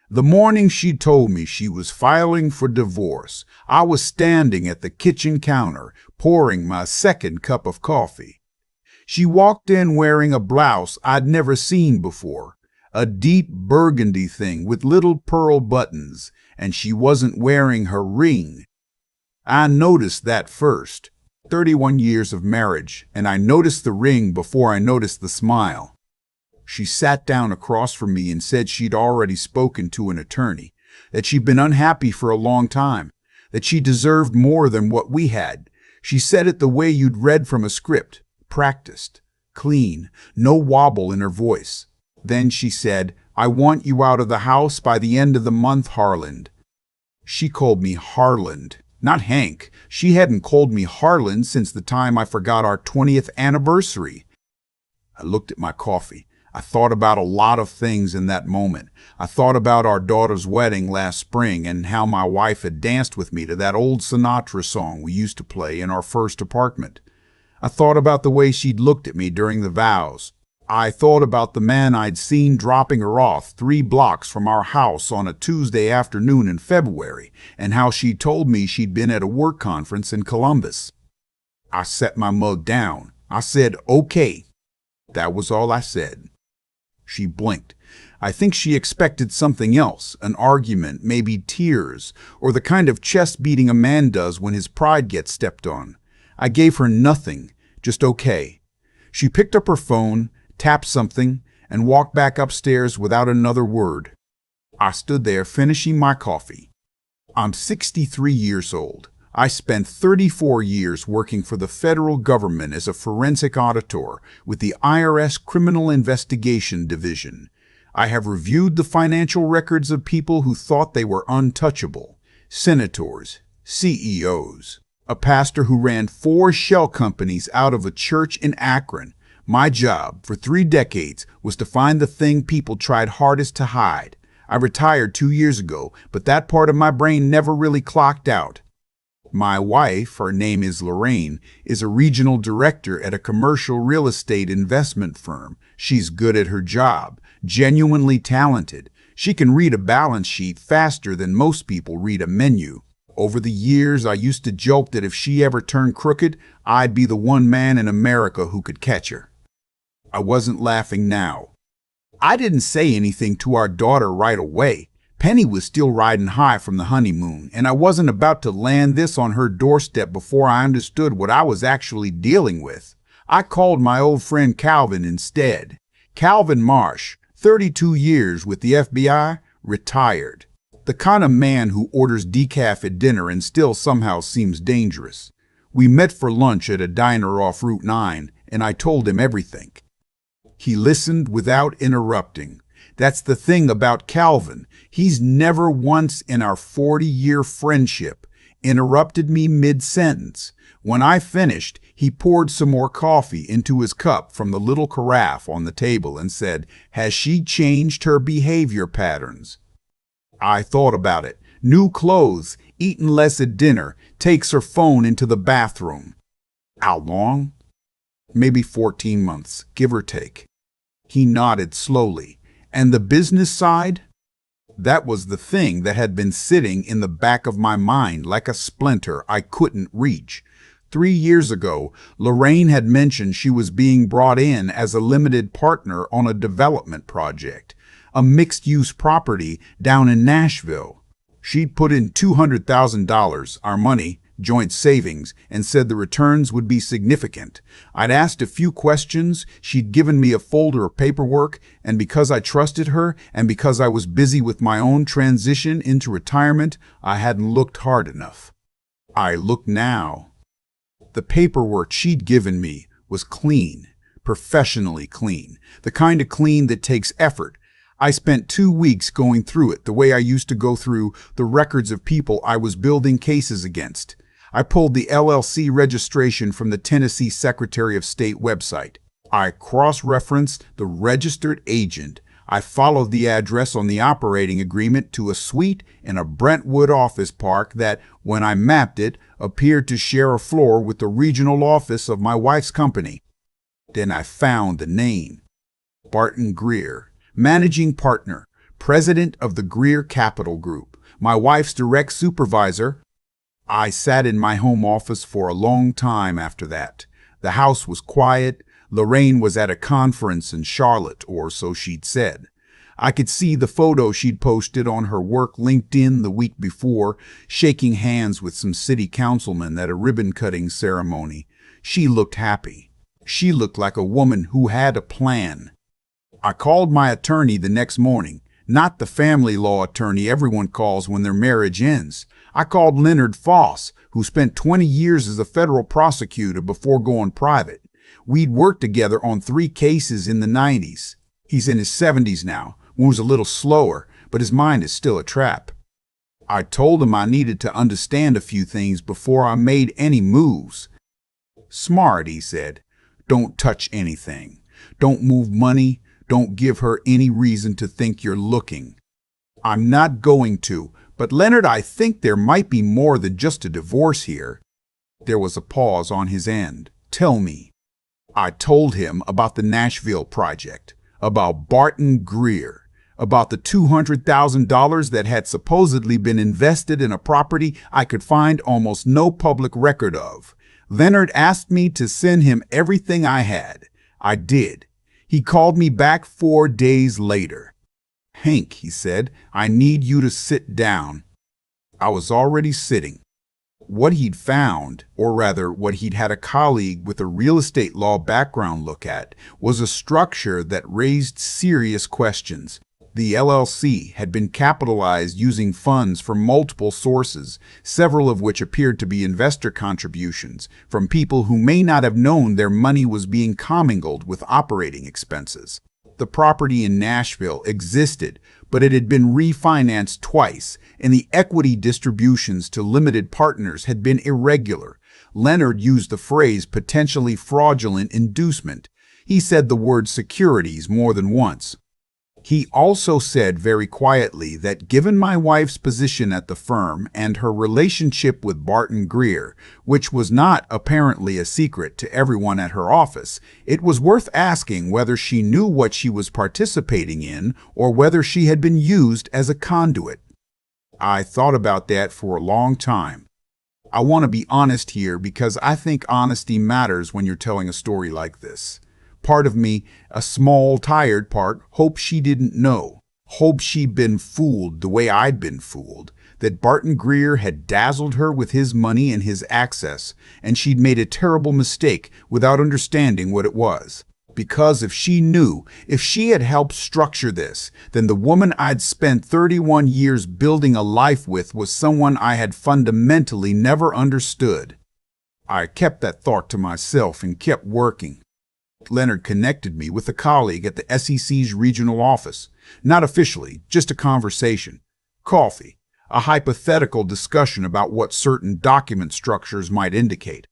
The morning she told me she was filing for divorce, I was standing at the kitchen counter, pouring my second cup of coffee. She walked in wearing a blouse I'd never seen before, a deep burgundy thing with little pearl buttons, and she wasn't wearing her ring. I noticed that first. 31 years of marriage, and I noticed the ring before I noticed the smile. She sat down across from me and said she'd already spoken to an attorney, that she'd been unhappy for a long time, that she deserved more than what we had. She said it the way you'd read from a script, practiced, clean, no wobble in her voice. Then she said, "I want you out of the house by the end of the month, Harland." She called me Harland, not Hank. She hadn't called me Harland since the time I forgot our 20th anniversary. I looked at my coffee. I thought about a lot of things in that moment. I thought about our daughter's wedding last spring and how my wife had danced with me to that old Sinatra song we used to play in our first apartment. I thought about the way she'd looked at me during the vows. I thought about the man I'd seen dropping her off 3 blocks from our house on a Tuesday afternoon in February, and how she told me she'd been at a work conference in Columbus. I set my mug down. I said, "Okay." That was all I said. She blinked. I think she expected something else, an argument, maybe tears, or the kind of chest beating a man does when his pride gets stepped on. I gave her nothing, just okay. She picked up her phone, tapped something, and walked back upstairs without another word. I stood there finishing my coffee. I'm 63 years old. I spent 34 years working for the federal government as a forensic auditor with the IRS Criminal Investigation Division. I have reviewed the financial records of people who thought they were untouchable, senators, CEOs, a pastor who ran 4 shell companies out of a church in Akron. My job for 3 decades was to find the thing people tried hardest to hide. I retired 2 years ago, but that part of my brain never really clocked out. My wife, her name is Lorraine, is a regional director at a commercial real estate investment firm. She's good at her job, genuinely talented. She can read a balance sheet faster than most people read a menu. Over the years, I used to joke that if she ever turned crooked, I'd be the one man in America who could catch her. I wasn't laughing now. I didn't say anything to our daughter right away. Penny was still riding high from the honeymoon, and I wasn't about to land this on her doorstep before I understood what I was actually dealing with. I called my old friend Calvin instead. Calvin Marsh, 32 years with the FBI, retired. The kind of man who orders decaf at dinner and still somehow seems dangerous. We met for lunch at a diner off Route 9, and I told him everything. He listened without interrupting. That's the thing about Calvin. He's never once in our 40-year friendship interrupted me mid-sentence. When I finished, he poured some more coffee into his cup from the little carafe on the table and said, "Has she changed her behavior patterns?" I thought about it. New clothes, eaten less at dinner, takes her phone into the bathroom. How long? Maybe 14 months, give or take. He nodded slowly. And the business side? That was the thing that had been sitting in the back of my mind like a splinter I couldn't reach. 3 years ago, Lorraine had mentioned she was being brought in as a limited partner on a development project, a mixed-use property down in Nashville. She'd put in $200,000, our money, joint savings, and said the returns would be significant. I'd asked a few questions, she'd given me a folder of paperwork, and because I trusted her and because I was busy with my own transition into retirement, I hadn't looked hard enough. I looked now. The paperwork she'd given me was clean, professionally clean, the kind of clean that takes effort. I spent 2 weeks going through it the way I used to go through the records of people I was building cases against. I pulled the LLC registration from the Tennessee Secretary of State website. I cross-referenced the registered agent. I followed the address on the operating agreement to a suite in a Brentwood office park that, when I mapped it, appeared to share a floor with the regional office of my wife's company. Then I found the name. Barton Greer, managing partner, president of the Greer Capital Group, my wife's direct supervisor. I sat in my home office for a long time after that. The house was quiet. Lorraine was at a conference in Charlotte, or so she'd said. I could see the photo she'd posted on her work LinkedIn the week before, shaking hands with some city councilmen at a ribbon-cutting ceremony. She looked happy. She looked like a woman who had a plan. I called my attorney the next morning, not the family law attorney everyone calls when their marriage ends. I called Leonard Foss, who spent 20 years as a federal prosecutor before going private. We'd worked together on 3 cases in the 90s. He's in his 70s now, moves a little slower, but his mind is still a trap. I told him I needed to understand a few things before I made any moves. Smart, he said. Don't touch anything. Don't move money. Don't give her any reason to think you're looking. I'm not going to, but Leonard, I think there might be more than just a divorce here. There was a pause on his end. Tell me. I told him about the Nashville project, about Barton Greer, about the $200,000 that had supposedly been invested in a property I could find almost no public record of. Leonard asked me to send him everything I had. I did. He called me back 4 days later. Hank, he said, I need you to sit down. I was already sitting. What he'd found, or rather what he'd had a colleague with a real estate law background look at, was a structure that raised serious questions. The LLC had been capitalized using funds from multiple sources, several of which appeared to be investor contributions from people who may not have known their money was being commingled with operating expenses. The property in Nashville existed, but it had been refinanced twice, and the equity distributions to limited partners had been irregular. Leonard used the phrase potentially fraudulent inducement. He said the word securities more than once. He also said very quietly that given my wife's position at the firm and her relationship with Barton Greer, which was not apparently a secret to everyone at her office, it was worth asking whether she knew what she was participating in or whether she had been used as a conduit. I thought about that for a long time. I want to be honest here because I think honesty matters when you're telling a story like this. Part of me, a small, tired part, hoped she didn't know, hoped she'd been fooled the way I'd been fooled, that Barton Greer had dazzled her with his money and his access, and she'd made a terrible mistake without understanding what it was. Because if she knew, if she had helped structure this, then the woman I'd spent 31 years building a life with was someone I had fundamentally never understood. I kept that thought to myself and kept working. Leonard connected me with a colleague at the SEC's regional office. Not officially, just a conversation. Coffee. A hypothetical discussion about what certain document structures might indicate.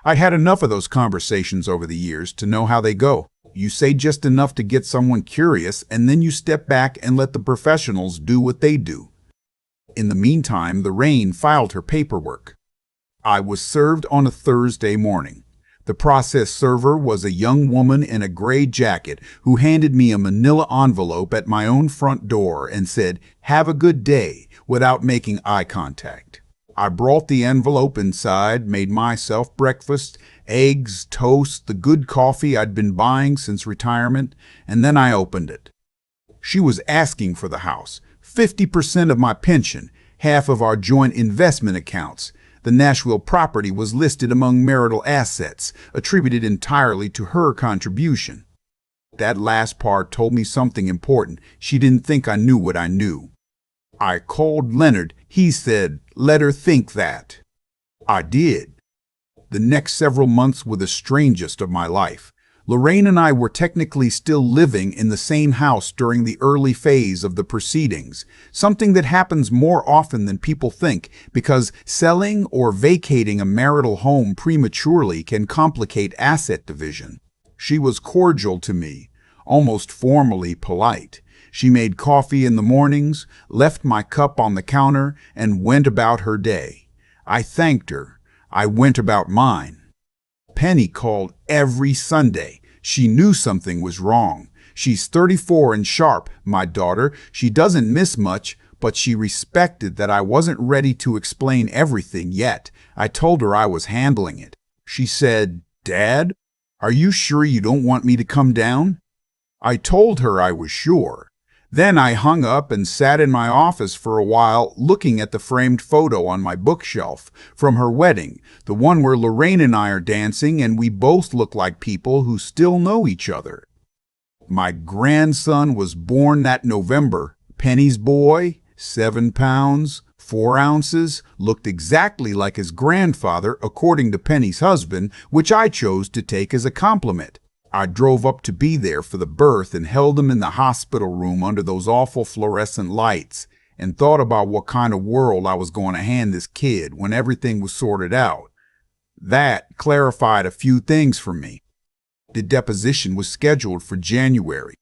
I'd had enough of those conversations over the years to know how they go. You say just enough to get someone curious, and then you step back and let the professionals do what they do. In the meantime, Lorraine filed her paperwork. I was served on a Thursday morning. The process server was a young woman in a gray jacket who handed me a manila envelope at my own front door and said, "Have a good day," without making eye contact. I brought the envelope inside, made myself breakfast, eggs, toast, the good coffee I'd been buying since retirement, and then I opened it. She was asking for the house, 50% of my pension, half of our joint investment accounts. The Nashville property was listed among marital assets, attributed entirely to her contribution. That last part told me something important. She didn't think I knew what I knew. I called Leonard. He said, "Let her think that." I did. The next several months were the strangest of my life. Lorraine and I were technically still living in the same house during the early phase of the proceedings, something that happens more often than people think because selling or vacating a marital home prematurely can complicate asset division. She was cordial to me, almost formally polite. She made coffee in the mornings, left my cup on the counter, and went about her day. I thanked her. I went about mine. Penny called every Sunday. She knew something was wrong. She's 34 and sharp, my daughter. She doesn't miss much, but she respected that I wasn't ready to explain everything yet. I told her I was handling it. She said, "Dad, are you sure you don't want me to come down?" I told her I was sure. Then I hung up and sat in my office for a while looking at the framed photo on my bookshelf from her wedding, the one where Lorraine and I are dancing and we both look like people who still know each other. My grandson was born that November. Penny's boy, 7 pounds, 4 ounces, looked exactly like his grandfather according to Penny's husband, which I chose to take as a compliment. I drove up to be there for the birth and held him in the hospital room under those awful fluorescent lights and thought about what kind of world I was going to hand this kid when everything was sorted out. That clarified a few things for me. The deposition was scheduled for January.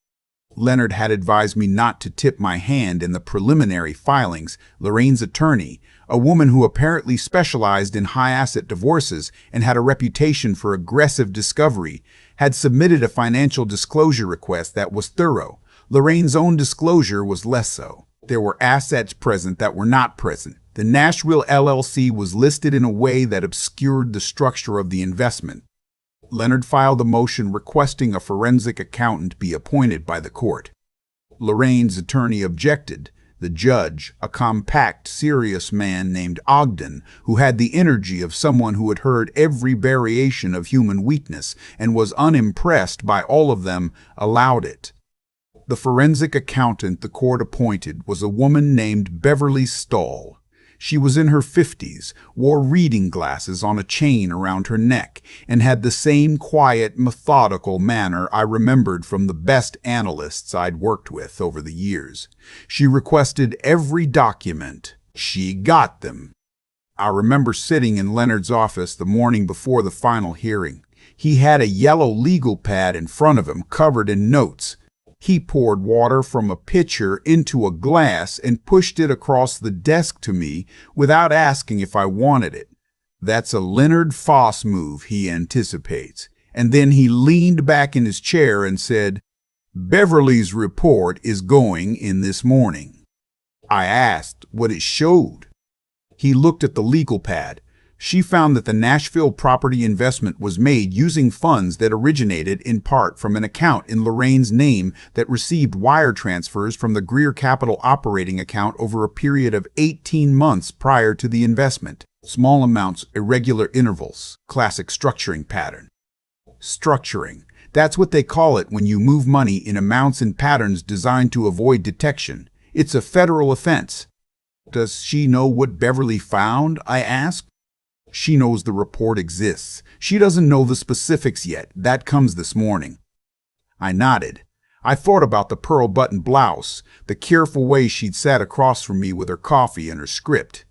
Leonard had advised me not to tip my hand in the preliminary filings. Lorraine's attorney, a woman who apparently specialized in high-asset divorces and had a reputation for aggressive discovery, had submitted a financial disclosure request that was thorough. Lorraine's own disclosure was less so. There were assets present that were not present. The Nashville LLC was listed in a way that obscured the structure of the investment. Leonard filed a motion requesting a forensic accountant be appointed by the court. Lorraine's attorney objected. The judge, a compact, serious man named Ogden, who had the energy of someone who had heard every variation of human weakness and was unimpressed by all of them, allowed it. The forensic accountant the court appointed was a woman named Beverly Stahl. She was in her 50s, wore reading glasses on a chain around her neck, and had the same quiet, methodical manner I remembered from the best analysts I'd worked with over the years. She requested every document. She got them. I remember sitting in Leonard's office the morning before the final hearing. He had a yellow legal pad in front of him covered in notes. He poured water from a pitcher into a glass and pushed it across the desk to me without asking if I wanted it. That's a Leonard Foss move, he anticipates. And then he leaned back in his chair and said, "Beverly's report is going in this morning." I asked what it showed. He looked at the legal pad. She found that the Nashville property investment was made using funds that originated in part from an account in Lorraine's name that received wire transfers from the Greer Capital operating account over a period of 18 months prior to the investment. Small amounts, irregular intervals, classic structuring pattern. Structuring. That's what they call it when you move money in amounts and patterns designed to avoid detection. It's a federal offense. Does she know what Beverly found? I asked. She knows the report exists. She doesn't know the specifics yet. That comes this morning. I nodded. I thought about the pearl button blouse, the careful way she'd sat across from me with her coffee and her script.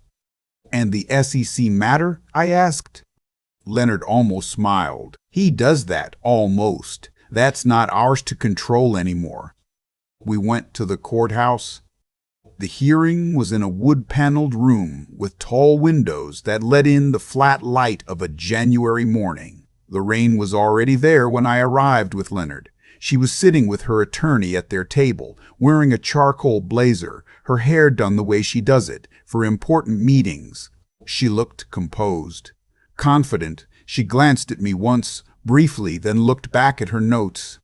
And the SEC matter? I asked. Leonard almost smiled. He does that, almost. That's not ours to control anymore. We went to the courthouse. The hearing was in a wood-paneled room with tall windows that let in the flat light of a January morning. Lorraine was already there when I arrived with Leonard. She was sitting with her attorney at their table, wearing a charcoal blazer, her hair done the way she does it, for important meetings. She looked composed. Confident, she glanced at me once, briefly, then looked back at her notes.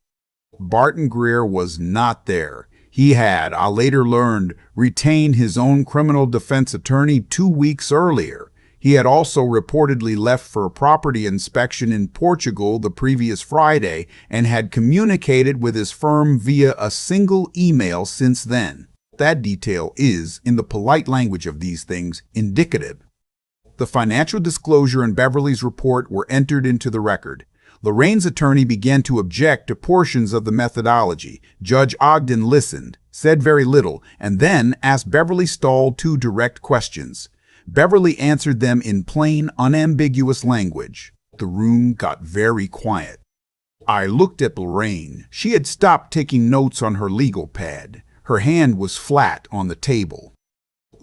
Barton Greer was not there. He had, I later learned, retained his own criminal defense attorney 2 weeks earlier. He had also reportedly left for a property inspection in Portugal the previous Friday and had communicated with his firm via a single email since then. That detail is, in the polite language of these things, indicative. The financial disclosure and Beverly's report were entered into the record. Lorraine's attorney began to object to portions of the methodology. Judge Ogden listened, said very little, and then asked Beverly Stahl 2 direct questions. Beverly answered them in plain, unambiguous language. The room got very quiet. I looked at Lorraine. She had stopped taking notes on her legal pad. Her hand was flat on the table.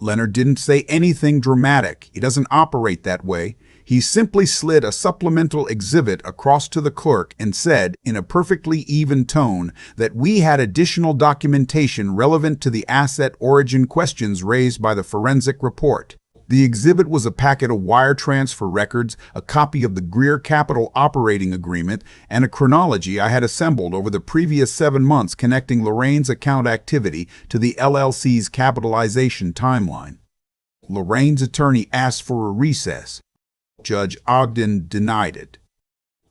Leonard didn't say anything dramatic. He doesn't operate that way. He simply slid a supplemental exhibit across to the clerk and said, in a perfectly even tone, that we had additional documentation relevant to the asset origin questions raised by the forensic report. The exhibit was a packet of wire transfer records, a copy of the Greer Capital operating agreement, and a chronology I had assembled over the previous 7 months connecting Lorraine's account activity to the LLC's capitalization timeline. Lorraine's attorney asked for a recess. Judge Ogden denied it.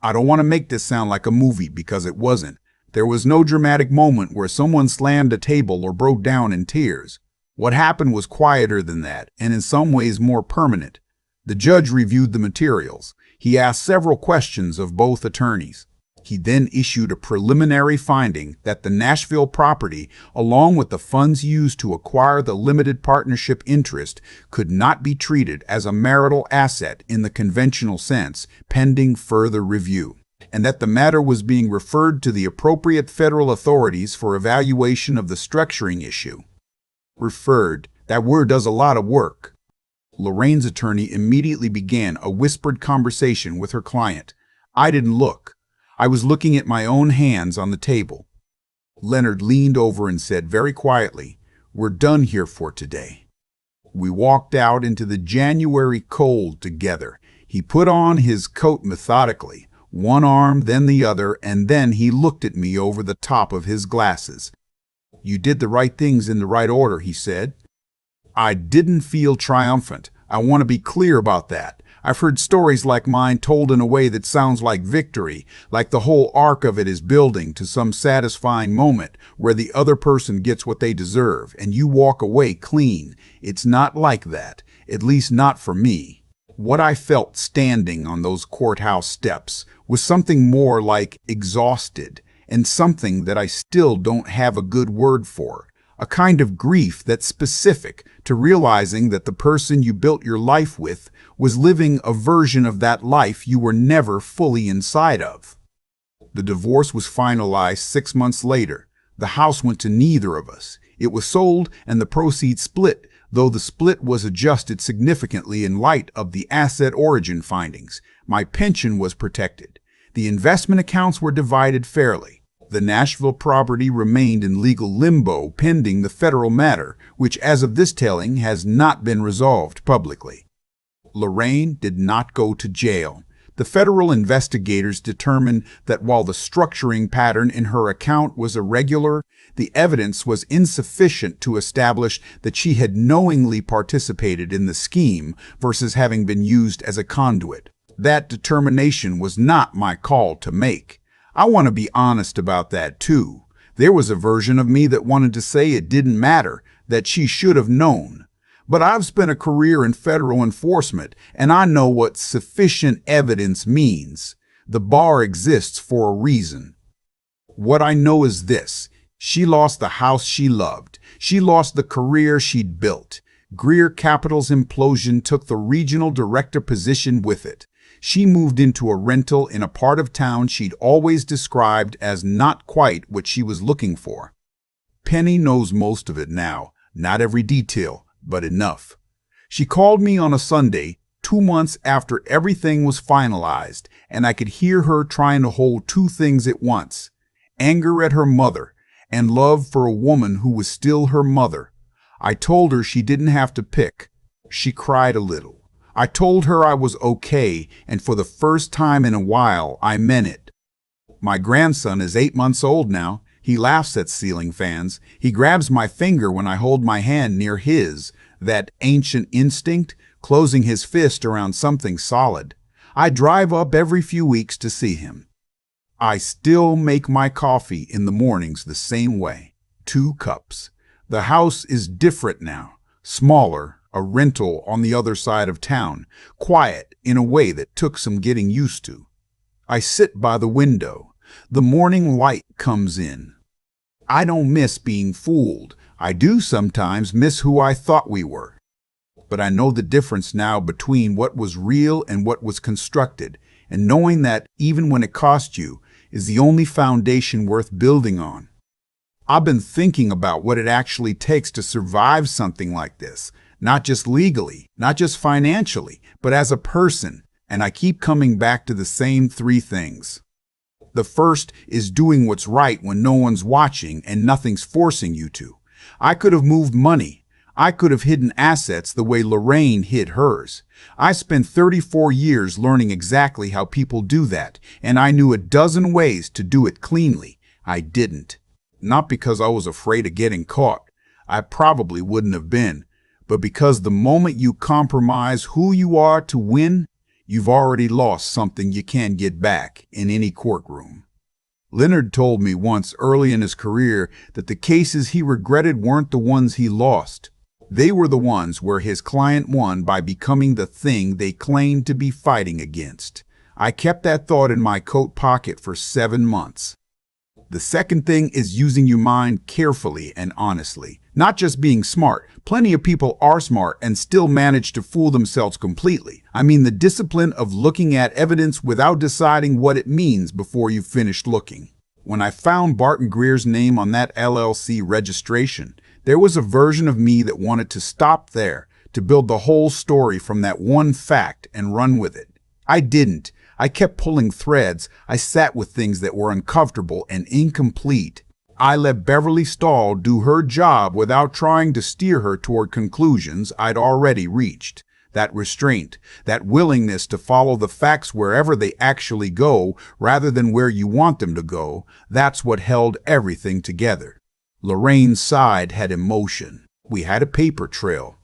I don't want to make this sound like a movie because it wasn't. There was no dramatic moment where someone slammed a table or broke down in tears. What happened was quieter than that, and in some ways more permanent. The judge reviewed the materials. He asked several questions of both attorneys. He then issued a preliminary finding that the Nashville property, along with the funds used to acquire the limited partnership interest, could not be treated as a marital asset in the conventional sense, pending further review, and that the matter was being referred to the appropriate federal authorities for evaluation of the structuring issue. Referred. That word does a lot of work. Lorraine's attorney immediately began a whispered conversation with her client. I didn't look. I was looking at my own hands on the table. Leonard leaned over and said very quietly, "We're done here for today." We walked out into the January cold together. He put on his coat methodically, one arm, then the other, and then he looked at me over the top of his glasses. "You did the right things in the right order," he said. I didn't feel triumphant. I want to be clear about that. I've heard stories like mine told in a way that sounds like victory, like the whole arc of it is building to some satisfying moment where the other person gets what they deserve and you walk away clean. It's not like that, at least not for me. What I felt standing on those courthouse steps was something more like exhausted, and something that I still don't have a good word for. A kind of grief that's specific to realizing that the person you built your life with was living a version of that life you were never fully inside of. The divorce was finalized 6 months later. The house went to neither of us. It was sold and the proceeds split, though the split was adjusted significantly in light of the asset origin findings. My pension was protected. The investment accounts were divided fairly. The Nashville property remained in legal limbo pending the federal matter, which as of this telling has not been resolved publicly. Lorraine did not go to jail. The federal investigators determined that while the structuring pattern in her account was irregular, the evidence was insufficient to establish that she had knowingly participated in the scheme versus having been used as a conduit. That determination was not my call to make. I want to be honest about that too. There was a version of me that wanted to say it didn't matter, that she should have known. But I've spent a career in federal enforcement, and I know what sufficient evidence means. The bar exists for a reason. What I know is this: she lost the house she loved. She lost the career she'd built. Greer Capital's implosion took the regional director position with it. She moved into a rental in a part of town she'd always described as not quite what she was looking for. Penny knows most of it now, not every detail, but enough. She called me on a Sunday, 2 months after everything was finalized, and I could hear her trying to hold two things at once: anger at her mother and love for a woman who was still her mother. I told her she didn't have to pick. She cried a little. I told her I was okay, and for the first time in a while, I meant it. My grandson is 8 months old now. He laughs at ceiling fans. He grabs my finger when I hold my hand near his, that ancient instinct, closing his fist around something solid. I drive up every few weeks to see him. I still make my coffee in the mornings the same way. 2 cups. The house is different now, smaller, a rental on the other side of town, quiet in a way that took some getting used to. I sit by the window. The morning light comes in. I don't miss being fooled. I do sometimes miss who I thought we were. But I know the difference now between what was real and what was constructed, and knowing that even when it cost you is the only foundation worth building on. I've been thinking about what it actually takes to survive something like this, not just legally, not just financially, but as a person, and I keep coming back to the same three things. The first is doing what's right when no one's watching and nothing's forcing you to. I could have moved money. I could have hidden assets the way Lorraine hid hers. I spent 34 years learning exactly how people do that, and I knew a dozen ways to do it cleanly. I didn't. Not because I was afraid of getting caught. I probably wouldn't have been. But because the moment you compromise who you are to win, you've already lost something you can't get back in any courtroom. Leonard told me once early in his career that the cases he regretted weren't the ones he lost. They were the ones where his client won by becoming the thing they claimed to be fighting against. I kept that thought in my coat pocket for 7 months. The second thing is using your mind carefully and honestly, not just being smart. Plenty of people are smart and still manage to fool themselves completely. I mean the discipline of looking at evidence without deciding what it means before you've finished looking. When I found Barton Greer's name on that LLC registration, there was a version of me that wanted to stop there, to build the whole story from that one fact and run with it. I didn't. I kept pulling threads. I sat with things that were uncomfortable and incomplete. I let Beverly Stahl do her job without trying to steer her toward conclusions I'd already reached. That restraint, that willingness to follow the facts wherever they actually go rather than where you want them to go, that's what held everything together. Lorraine's side had emotion. We had a paper trail.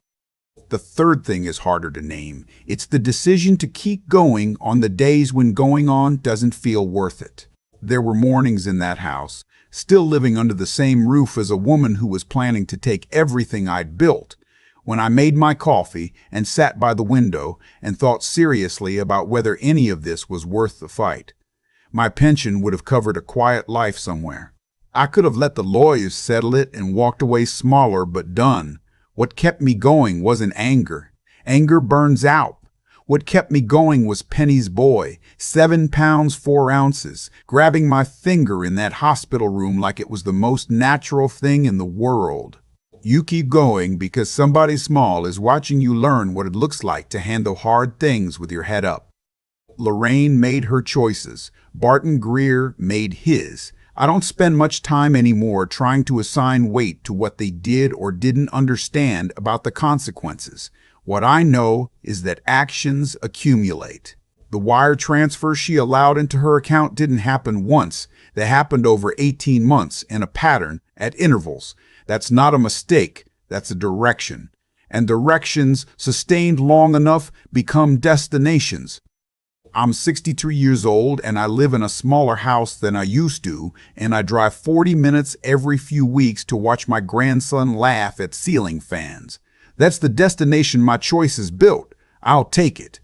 The third thing is harder to name. It's the decision to keep going on the days when going on doesn't feel worth it. There were mornings in that house, still living under the same roof as a woman who was planning to take everything I'd built, when I made my coffee and sat by the window and thought seriously about whether any of this was worth the fight. My pension would have covered a quiet life somewhere. I could have let the lawyers settle it and walked away smaller but done. What kept me going wasn't anger. Anger burns out. What kept me going was Penny's boy, 7 pounds 4 ounces, grabbing my finger in that hospital room like it was the most natural thing in the world. You keep going because somebody small is watching you learn what it looks like to handle hard things with your head up. Lorraine made her choices. Barton Greer made his. I don't spend much time anymore trying to assign weight to what they did or didn't understand about the consequences. What I know is that actions accumulate. The wire transfer she allowed into her account didn't happen once. They happened over 18 months in a pattern at intervals. That's not a mistake. That's a direction. And directions sustained long enough become destinations. I'm 63 years old and I live in a smaller house than I used to, and I drive 40 minutes every few weeks to watch my grandson laugh at ceiling fans. That's the destination my choice is built. I'll take it.